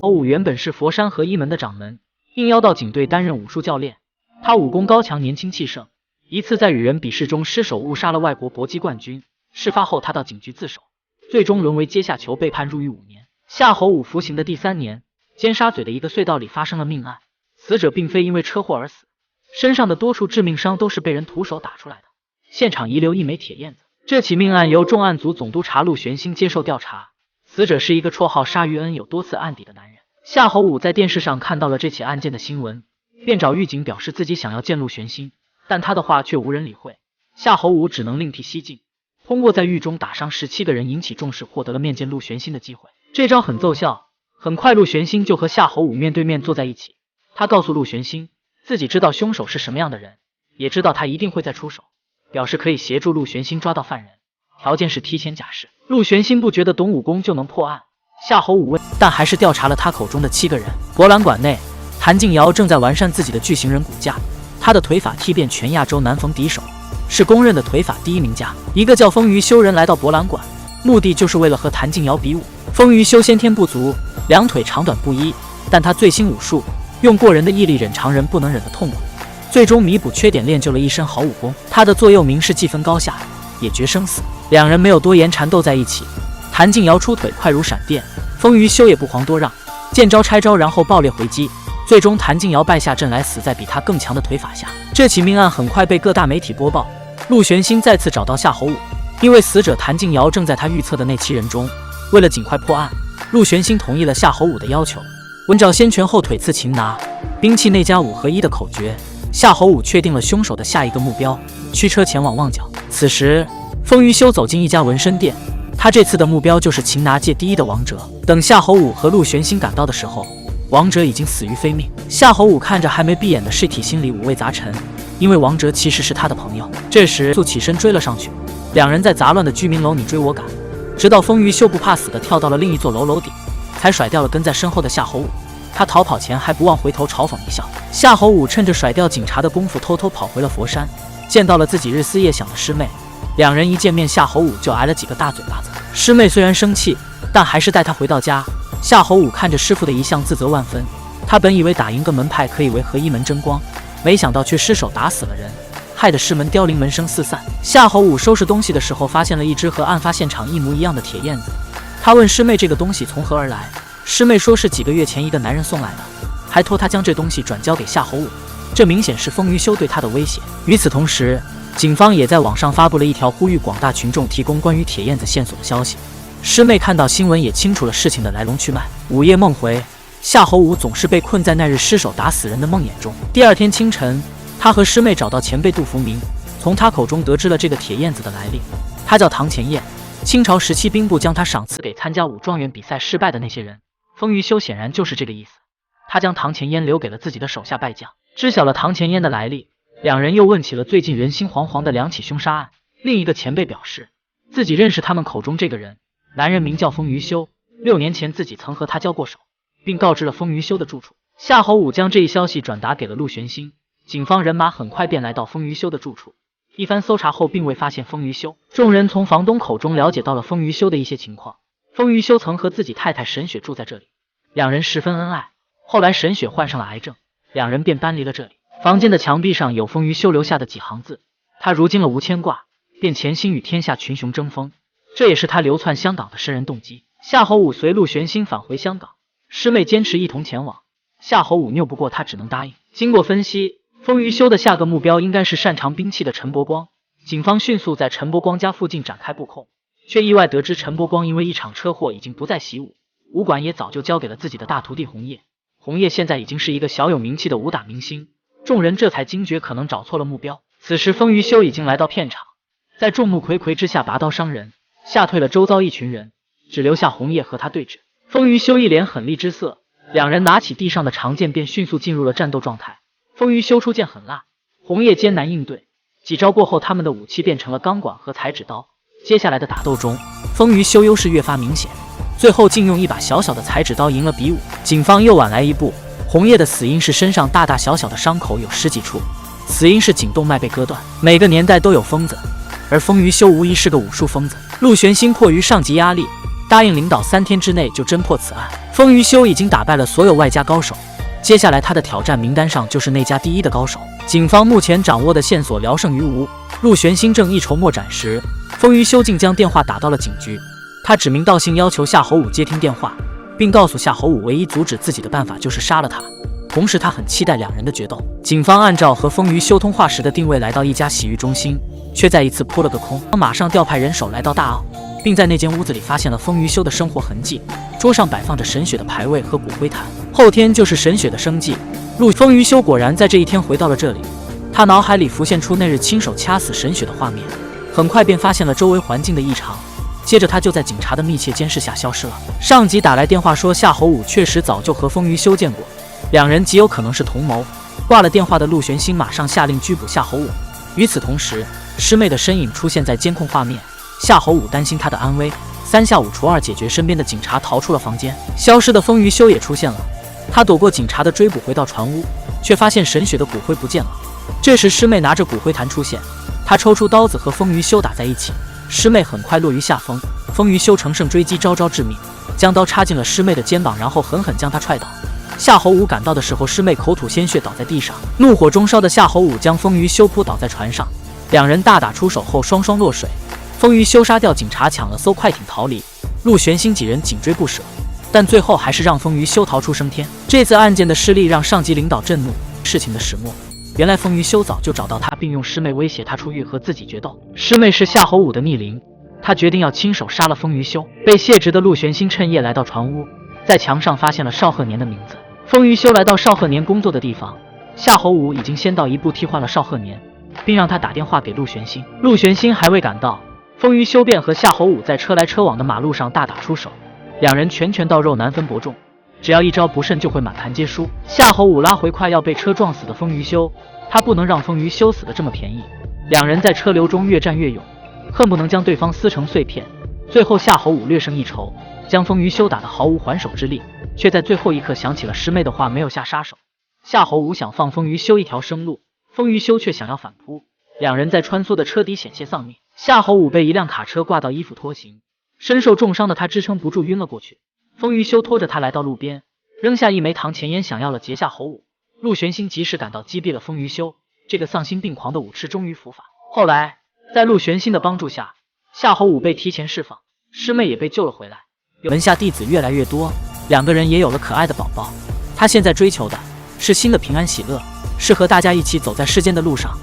欧武原本是佛山合一门的掌门，应邀到警队担任武术教练。他武功高强，年轻气盛，一次在与人比试中失手误杀了外国搏击冠军。事发后，他到警局自首，最终沦为阶下囚，被判入狱5年。夏侯武服刑的第3年，尖沙咀的一个隧道里发生了命案，死者并非因为车祸而死，身上的多处致命伤都是被人徒手打出来的。现场遗留一枚铁燕子。这起命案由重案组总督察陆玄兴接受调查。死者是一个绰号鲨鱼恩、有多次案底的男人。夏侯武在电视上看到了这起案件的新闻，便找狱警表示自己想要见陆玄兴，但他的话却无人理会。夏侯武只能另辟蹊径，通过在狱中打伤17个人引起重视，获得了面见陆玄兴的机会。这招很奏效，很快陆玄兴就和夏侯武面对面坐在一起。他告诉陆玄兴，自己知道凶手是什么样的人，也知道他一定会再出手，表示可以协助陆玄兴抓到犯人，条件是提前假释。陆玄兴不觉得懂武功就能破案，夏侯武问，但还是调查了他口中的7个人。博览馆内，谭静瑶正在完善自己的巨型人骨架，他的腿法踢遍全亚洲，难逢敌手，是公认的腿法第1名家。一个叫风余修人来到博览馆，目的就是为了和谭静瑶比武。风余修先天不足，两腿长短不一，但他最兴武术，用过人的毅力忍常人不能忍的痛苦，最终弥补缺点，练就了一身好武功。他的座右铭是既分高下，也决生死。两人没有多言，缠斗在一起。谭静瑶出腿快如闪电，风余修也不遑多让，见招拆招，然后爆裂回击。最终谭静瑶败下阵来，死在比他更强的腿法下。这起命案很快被各大媒体播报。陆玄兴再次找到夏侯武，因为死者谭静瑶正在他预测的那7人中。为了尽快破案，陆玄兴同意了夏侯武的要求。闻照先拳后腿刺擒拿，兵器内加5合1的口诀，夏侯武确定了凶手的下一个目标，驱车前往旺角。此时风余修走进一家纹身店，他这次的目标就是擒拿界第1的王哲。等夏侯武和陆玄兴赶到的时候，王哲已经死于非命。夏侯武看着还没闭眼的尸体，心里五味杂陈，因为王哲其实是他的朋友。这时速起身追了上去，两人在杂乱的居民楼你追我赶，直到风余修不怕死的跳到了另一座楼顶，才甩掉了跟在身后的夏侯武。他逃跑前还不忘回头嘲讽一笑。夏侯武趁着甩掉警察的功夫，偷偷跑回了佛山，见到了自己日思夜想的师妹。两人一见面，夏侯武就挨了几个大嘴巴子。师妹虽然生气，但还是带他回到家。夏侯武看着师傅的遗像，自责万分。他本以为打赢个门派可以为合一门争光，没想到却失手打死了人，害得师门凋零，门生四散。夏侯武收拾东西的时候，发现了一只和案发现场一模一样的铁燕子。他问师妹这个东西从何而来，师妹说是几个月前一个男人送来的，还托他将这东西转交给夏侯武。这明显是风余修对他的威胁。与此同时，警方也在网上发布了一条呼吁广大群众提供关于铁燕子线索的消息。师妹看到新闻也清楚了事情的来龙去脉。午夜梦回，夏侯武总是被困在那日失手打死人的梦魇中。第二天清晨，他和师妹找到前辈杜福明，从他口中得知了这个铁燕子的来历。他叫唐前燕，清朝时期兵部将他赏赐给参加武状元比赛失败的那些人。风余修显然就是这个意思，他将唐前燕留给了自己的手下败将。知晓了唐前燕的来历，两人又问起了最近人心惶惶的2起凶杀案。另一个前辈表示自己认识他们口中这个人，男人名叫风余修，6年前自己曾和他交过手，并告知了风余修的住处。夏侯武将这一消息转达给了陆玄兴，警方人马很快便来到风余修的住处。一番搜查后并未发现风余修，众人从房东口中了解到了风余修的一些情况。风余修曾和自己太太沈雪住在这里，两人十分恩爱。后来沈雪患上了癌症，两人便搬离了这里。房间的墙壁上有风余修留下的几行字，他如今了无牵挂，便潜心与天下群雄争锋，这也是他流窜香港的深人动机。夏侯武随陆玄兴返回香港，师妹坚持一同前往，夏侯武拗不过他，只能答应。经过分析，风余修的下个目标应该是擅长兵器的陈伯光。警方迅速在陈伯光家附近展开布控，却意外得知陈伯光因为一场车祸已经不再习武，武馆也早就交给了自己的大徒弟红叶。红叶现在已经是一个小有名气的武打明星，众人这才惊觉可能找错了目标。此时风余修已经来到片场，在众目睽睽之下拔刀伤人，吓退了周遭一群人，只留下红叶和他对峙。风余修一脸狠厉之色，两人拿起地上的长剑便迅速进入了战斗状态。风余修出剑狠辣，红叶艰难应对，几招过后他们的武器变成了钢管和裁纸刀。接下来的打斗中，风余修优势越发明显，最后竟用一把小小的裁纸刀赢了比武。警方又晚来一步，红叶的死因是身上大大小小的伤口有10几处，死因是颈动脉被割断。每个年代都有疯子，而风余修无疑是个武术疯子。陆玄兴迫于上级压力，答应领导3天之内就侦破此案。风雨修已经打败了所有外家高手，接下来他的挑战名单上就是那家第一的高手。警方目前掌握的线索聊胜于无，陆玄兴正一筹莫展时，风雨修竟将电话打到了警局。他指名道姓要求夏侯武接听电话，并告诉夏侯武唯一阻止自己的办法就是杀了他。同时他很期待两人的决斗。警方按照和风雨修通话时的定位来到一家洗浴中心，却再一次扑了个空。马上调派人手来到大奥，并在那间屋子里发现了风雨修的生活痕迹，桌上摆放着沈雪的牌位和骨灰坛。后天就是沈雪的生忌，风雨修果然在这一天回到了这里。他脑海里浮现出那日亲手掐死沈雪的画面，很快便发现了周围环境的异常。接着他就在警察的密切监视下消失了。上级打来电话说夏侯武确实早就和风雨修见过，两人极有可能是同谋。挂了电话的陆玄兴马上下令拘捕夏侯武。与此同时，师妹的身影出现在监控画面。夏侯武担心她的安危，3下5除2解决身边的警察，逃出了房间。消失的风雨修也出现了，他躲过警察的追捕，回到船屋，却发现沈雪的骨灰不见了。这时师妹拿着骨灰坛出现，她抽出刀子和风雨修打在一起，师妹很快落于下风。风雨修乘胜追击，招招致命，将刀插进了师妹的肩膀，然后狠狠将她踹倒。夏侯武赶到的时候，师妹口吐鲜血倒在地上，怒火中烧的夏侯武将风雨修扑倒在船上，两人大打出手后双双落水。风雨修杀掉警察，抢了艘快艇逃离，陆玄兴几人紧追不舍，但最后还是让风雨修逃出升天。这次案件的失利让上级领导震怒。事情的始末，原来风雨修早就找到他，并用师妹威胁他出狱和自己决斗。师妹是夏侯武的逆鳞，他决定要亲手杀了风雨修。被卸职的陆玄兴趁夜来到船屋，在墙上发现了邵鹤年的名字。风雨修来到邵鹤年工作的地方，夏侯武已经先到一步替换了邵鹤年，并让他打电话给陆玄兴。陆玄兴还未赶到，风雨修便和夏侯武在车来车往的马路上大打出手，两人拳到肉，难分伯仲，只要一招不慎就会满盘皆输。夏侯武拉回快要被车撞死的风雨修，他不能让风雨修死得这么便宜。两人在车流中越战越勇，恨不能将对方撕成碎片。最后夏侯武略胜一筹，将风雨修打得毫无还手之力，却在最后一刻想起了师妹的话，没有下杀手。夏侯武想放风雨修一条生路，风雨修却想要反扑，两人在穿梭的车底险些丧命。夏侯武被一辆卡车挂到衣服拖行，身受重伤的他支撑不住晕了过去。风雨修拖着他来到路边，扔下一枚堂前烟，想要了劫夏侯武。陆玄兴及时赶到，击毙了风雨修。这个丧心病狂的武痴终于伏法。后来在陆玄兴的帮助下，夏侯武被提前释放，师妹也被救了回来，门下弟子越来越多，两个人也有了可爱的宝宝。他现在追求的是新的平安喜乐，是和大家一起走在世间的路上。